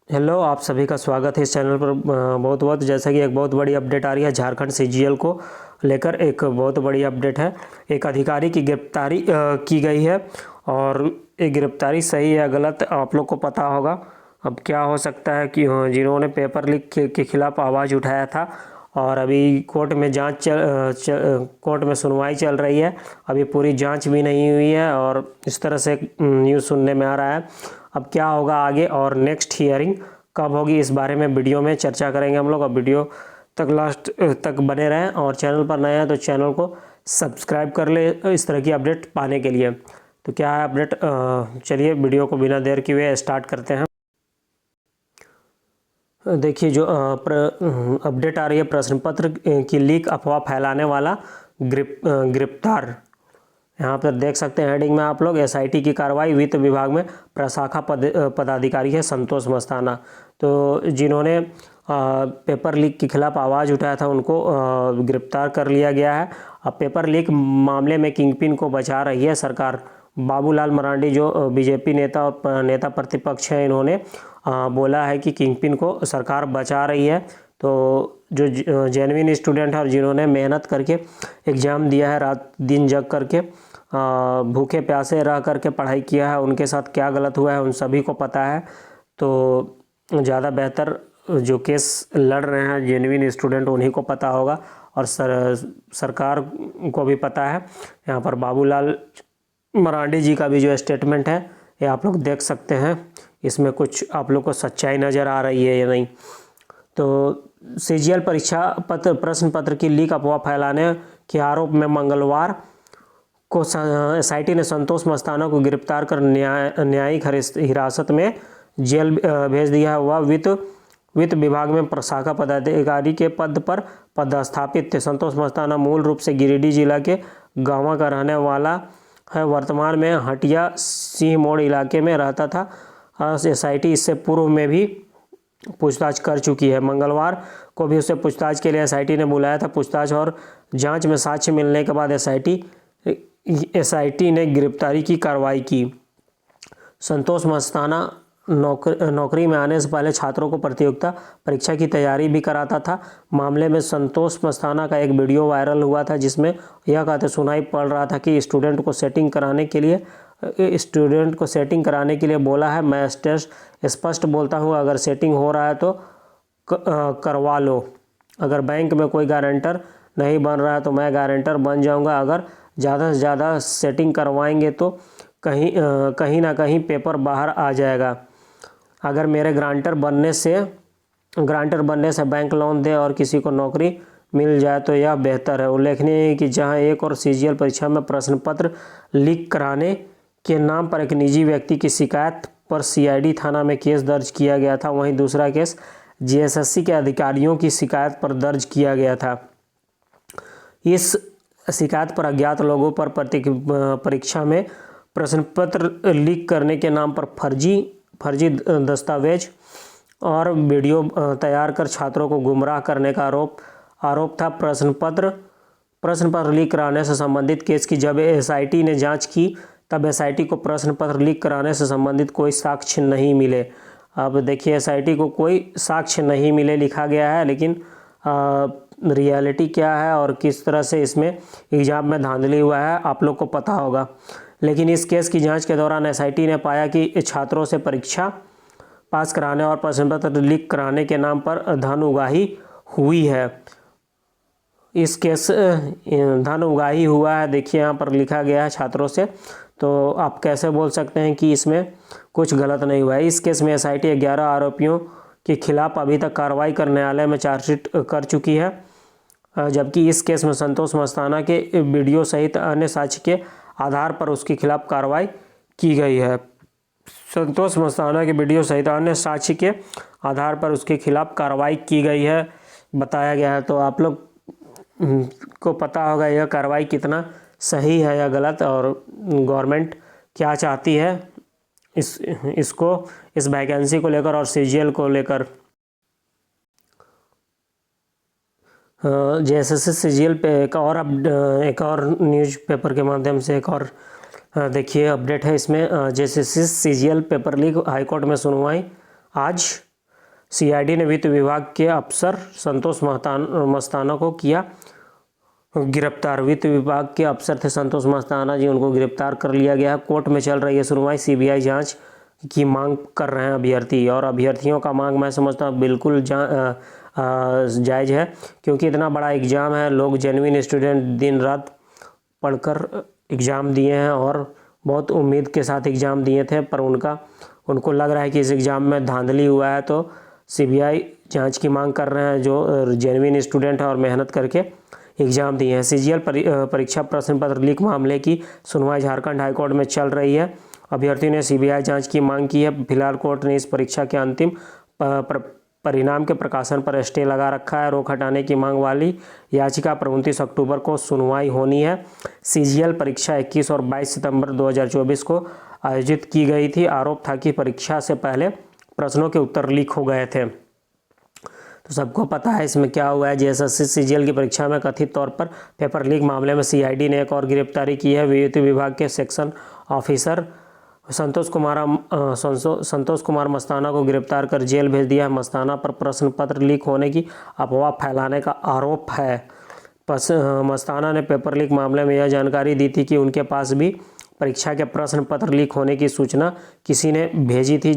Hello, आप सभी का स्वागत है इस चैनल पर। बहुत बहुत जैसा कि एक बहुत बड़ी अपडेट आ रही है झारखंड सीजीएल को लेकर। एक बहुत बड़ी अपडेट है। एक अधिकारी की गिरफ्तारी की गई है और ये गिरफ्तारी सही है गलत आप लोग को पता होगा। अब क्या हो सकता है कि जिन्होंने पेपर लीक के खिलाफ आवाज़ उठाया था और अभी कोर्ट में कोर्ट में सुनवाई चल रही है। अभी पूरी जांच भी नहीं हुई है और इस तरह से न्यूज़ सुनने में आ रहा है। अब क्या होगा आगे और नेक्स्ट हियरिंग कब होगी, इस बारे में वीडियो में चर्चा करेंगे हम लोग। अब वीडियो तक लास्ट तक बने रहें और चैनल पर नए हैं तो चैनल को सब्सक्राइब कर ले इस तरह की अपडेट पाने के लिए। तो क्या है अपडेट, चलिए वीडियो को बिना देर किए स्टार्ट करते हैं। देखिए जो अपडेट आ रही है, प्रश्न पत्र की लीक अफवाह फैलाने वाला गिरफ्तार। यहाँ पर देख सकते हैं हेडिंग में आप लोग, एसआईटी की कार्रवाई, वित्त विभाग में प्रशाखा पदाधिकारी है संतोष मस्ताना। तो जिन्होंने पेपर लीक के खिलाफ आवाज़ उठाया था उनको गिरफ्तार कर लिया गया है। अब पेपर लीक मामले में किंगपिन को बचा रही है सरकार। बाबूलाल मरांडी जो बीजेपी नेता और नेता प्रतिपक्ष हैं, इन्होंने बोला है कि किंगपिन को सरकार बचा रही है। तो जो जेन्युइन स्टूडेंट है और जिन्होंने मेहनत करके एग्ज़ाम दिया है, रात दिन जग करके भूखे प्यासे रह करके पढ़ाई किया है, उनके साथ क्या गलत हुआ है उन सभी को पता है। तो ज़्यादा बेहतर जो केस लड़ रहे हैं जेन्युइन स्टूडेंट, उन्हीं को पता होगा और सरकार को भी पता है। यहाँ पर बाबूलाल मरांडी जी का भी जो स्टेटमेंट है ये आप लोग देख सकते हैं। इसमें कुछ आप लोग को सच्चाई नज़र आ रही है या नहीं। तो सीजीएल परीक्षा प्रश्न पत्र की लीक अफवाह फैलाने के आरोप में मंगलवार को एसआईटी ने संतोष मस्ताना को गिरफ्तार कर न्यायिक हिरासत में जेल भेज दिया है। वह वित्त विभाग में प्रशाखा पदाधिकारी के पद पर पदस्थापित थे। संतोष मस्ताना मूल रूप से गिरिडीह जिला के गांवा का रहने वाला है। वर्तमान में हटिया सिंह मोड़ इलाके में रहता था। एसआईटी इससे पूर्व में भी पूछताछ कर चुकी है। मंगलवार को भी उसे पूछताछ के लिए एसआईटी ने बुलाया था। पूछताछ और जांच में साक्ष्य मिलने के बाद एसआईटी ने गिरफ्तारी की कार्रवाई की। संतोष मस्ताना नौकरी में आने से पहले छात्रों को प्रतियोगिता परीक्षा की तैयारी भी कराता था। मामले में संतोष मस्ताना का एक वीडियो वायरल हुआ था जिसमें यह कहते सुनाई पड़ रहा था कि स्टूडेंट को सेटिंग कराने के लिए बोला है, मैं स्पष्ट बोलता हूँ अगर सेटिंग हो रहा है तो करवा लो। अगर बैंक में कोई गारंटर नहीं बन रहा है तो मैं गारंटर बन जाऊँगा। अगर ज़्यादा से ज़्यादा सेटिंग करवाएंगे तो कहीं ना कहीं पेपर बाहर आ जाएगा। अगर मेरे ग्रांटर बनने से बैंक लोन दे और किसी को नौकरी मिल जाए तो यह बेहतर है। उल्लेखनीय है कि जहां एक और सीजीएल परीक्षा में प्रश्न पत्र लीक कराने के नाम पर एक निजी व्यक्ति की शिकायत पर सीआईडी थाना में केस दर्ज किया गया था, वहीं दूसरा केस जीएसएससी के अधिकारियों की शिकायत पर दर्ज किया गया था। इस शिकायत पर अज्ञात लोगों पर परीक्षा में प्रश्न पत्र लीक करने के नाम पर फर्जी दस्तावेज और वीडियो तैयार कर छात्रों को गुमराह करने का आरोप था। प्रश्न पत्र लीक कराने से संबंधित केस की जब एसआईटी ने जांच की तब एसआईटी को प्रश्न पत्र लीक कराने से संबंधित कोई साक्ष्य नहीं मिले। अब देखिए एसआईटी को कोई साक्ष्य नहीं मिले लिखा गया है, लेकिन रियलिटी क्या है और किस तरह से इसमें एग्जाम में धांधली हुआ है आप लोग को पता होगा। लेकिन इस केस की जांच के दौरान एसआईटी ने पाया कि छात्रों से परीक्षा पास कराने और प्रश्न पत्र लीक कराने के नाम पर धन उगाही हुई है। इस केस धन उगाही हुआ है, देखिए यहाँ पर लिखा गया है छात्रों से। तो आप कैसे बोल सकते हैं कि इसमें कुछ गलत नहीं हुआ है। इस केस में एसआईटी 11 आरोपियों के खिलाफ अभी तक कार्रवाई कर न्यायालय में चार्जशीट कर चुकी है, जबकि इस केस में संतोष मस्ताना के वीडियो सहित अन्य साक्ष्य के आधार पर उसके खिलाफ कार्रवाई की गई है। संतोष मस्ताना के वीडियो सहित अन्य साक्ष्य के आधार पर उसके खिलाफ कार्रवाई की गई है बताया गया है। तो आप लोग को पता होगा यह कार्रवाई कितना सही है या गलत और गवर्नमेंट क्या चाहती है इस वैकेंसी को लेकर और सीजीएल को लेकर। जेएसएससी सीजीएल पे एक और न्यूज़पेपर के माध्यम से एक और देखिए अपडेट है। इसमें JSSC CGL paper leak high court में सुनवाई आज सीआईडी ने वित्त विभाग के अफसर संतोष मस्ताना को किया गिरफ्तार। वित्त विभाग के अफसर थे संतोष मस्ताना जी, उनको गिरफ्तार कर लिया गया। कोर्ट में चल रही है सुनवाई। सीबीआई जांच की मांग कर रहे हैं अभ्यर्थी, और अभ्यर्थियों का मांग मैं समझता हूँ बिल्कुल जायज़ है, क्योंकि इतना बड़ा एग्ज़ाम है। लोग जेन्युइन स्टूडेंट दिन रात पढ़कर एग्ज़ाम दिए हैं और बहुत उम्मीद के साथ एग्ज़ाम दिए थे, पर उनको लग रहा है कि इस एग्ज़ाम में धांधली हुआ है, तो सीबीआई जांच की मांग कर रहे हैं जो जेन्युइन स्टूडेंट है और मेहनत करके एग्ज़ाम दिए हैं। सीजीएल परीक्षा प्रश्न पत्र लीक मामले की सुनवाई झारखंड हाईकोर्ट में चल रही है। अभ्यर्थी ने सीबीआई जांच की मांग की है। फिलहाल कोर्ट ने इस परीक्षा के अंतिम परिणाम के प्रकाशन पर स्टे लगा रखा है। रोक हटाने की मांग वाली याचिका पर 29 अक्टूबर को सुनवाई होनी है। सीजीएल परीक्षा 21 और 22 सितंबर 2024 को आयोजित की गई थी। आरोप था कि परीक्षा से पहले प्रश्नों के उत्तर लीक हो गए थे। तो सबको पता है इसमें क्या हुआ है। जेएसएससी सीजीएल की परीक्षा में कथित तौर पर पेपर लीक मामले में सीआईडी ने एक और गिरफ्तारी की है। वित्त विभाग के सेक्शन ऑफिसर संतोष कुमार मस्ताना को गिरफ्तार कर जेल भेज दिया है। मस्ताना पर प्रश्न पत्र लीक होने की अफवाह फैलाने का आरोप है। मस्ताना ने पेपर लीक मामले में यह जानकारी दी थी कि उनके पास भी परीक्षा के प्रश्न पत्र लीक होने की सूचना किसी ने भेजी थी,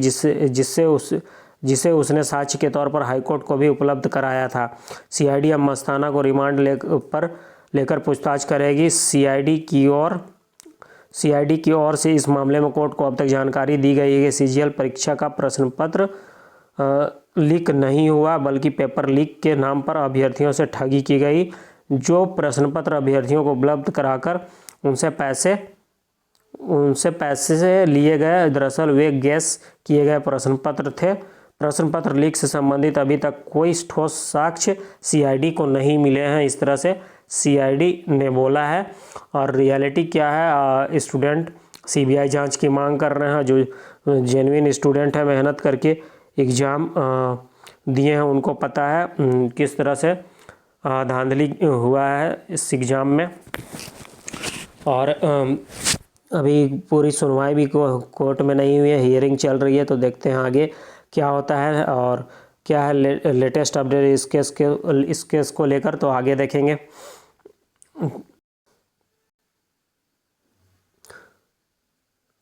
जिसे उसने साक्ष्य के तौर पर हाईकोर्ट को भी उपलब्ध कराया था। सीआईडी अब मस्ताना को रिमांड लेकर पूछताछ करेगी। सीआईडी की ओर से इस मामले में कोर्ट को अब तक जानकारी दी गई है कि सीजीएल परीक्षा का प्रश्न पत्र लीक नहीं हुआ, बल्कि पेपर लीक के नाम पर अभ्यर्थियों से ठगी की गई। जो प्रश्न पत्र अभ्यर्थियों को उपलब्ध कराकर उनसे पैसे से लिए गए, दरअसल वे गैस किए गए प्रश्न पत्र थे। प्रश्न पत्र लीक से संबंधित अभी तक कोई ठोस साक्ष्य सीआईडी को नहीं मिले हैं, इस तरह से सीआईडी ने बोला है। और रियलिटी क्या है, स्टूडेंट सीबीआई जांच की मांग कर रहे हैं। जो जेन्युइन स्टूडेंट है, मेहनत करके एग्ज़ाम दिए हैं, उनको पता है किस तरह से धांधली हुआ है इस एग्ज़ाम में। और अभी पूरी सुनवाई भी कोर्ट में नहीं हुई है, हियरिंग चल रही है, तो देखते हैं आगे क्या होता है और क्या है लेटेस्ट अपडेट इस केस को लेकर, तो आगे देखेंगे।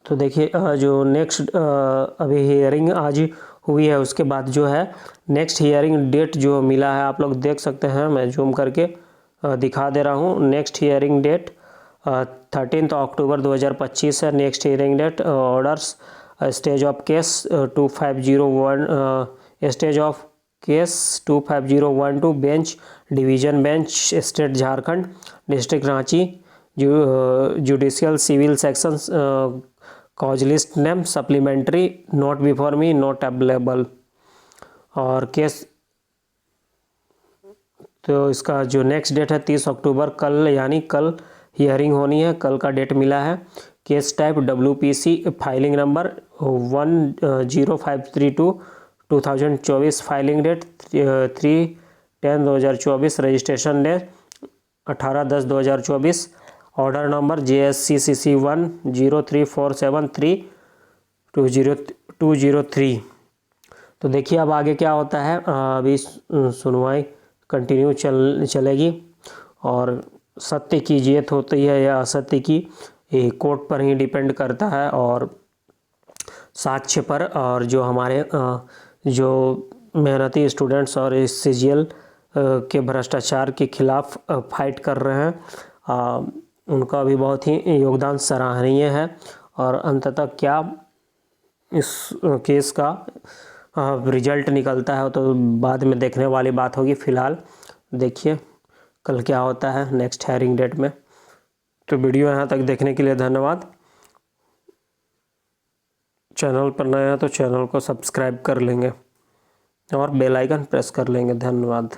तो देखिए जो नेक्स्ट अभी हियरिंग आज हुई है, उसके बाद जो है नेक्स्ट हियरिंग डेट जो मिला है, आप लोग देख सकते हैं, मैं जूम करके दिखा दे रहा हूँ। नेक्स्ट हियरिंग डेट 13 अक्टूबर 2025 है next hearing date. Orders stage of case 2501 bench division bench state Jharkhand district Ranchi judicial civil sections cause list name supplementary note before me note available. और केस तो इसका जो नेक्स्ट डेट है 30 अक्टूबर, कल, यानी कल हियरिंग होनी है, कल का डेट मिला है। Case type WPC, filing number 10532 2024, filing date 3/10/2024, registration date 18/10/2024, order number JSCCC 10347320203। तो देखिए अब आगे क्या होता है। अभी सुनवाई कंटिन्यू चलेगी और सत्य की जीत होती है या असत्य की, ये कोर्ट पर ही डिपेंड करता है और साक्ष्य पर। और जो हमारे जो मेहनती स्टूडेंट्स और इस सीजीएल के भ्रष्टाचार के खिलाफ फाइट कर रहे हैं, उनका भी बहुत ही योगदान सराहनीय है। और अंततः क्या इस केस का रिजल्ट निकलता है तो बाद में देखने वाली बात होगी। फ़िलहाल देखिए कल क्या होता है नेक्स्ट हियरिंग डेट में। तो वीडियो यहाँ तक देखने के लिए धन्यवाद। चैनल पर नया है तो चैनल को सब्सक्राइब कर लेंगे और बेल आइकन प्रेस कर लेंगे। धन्यवाद।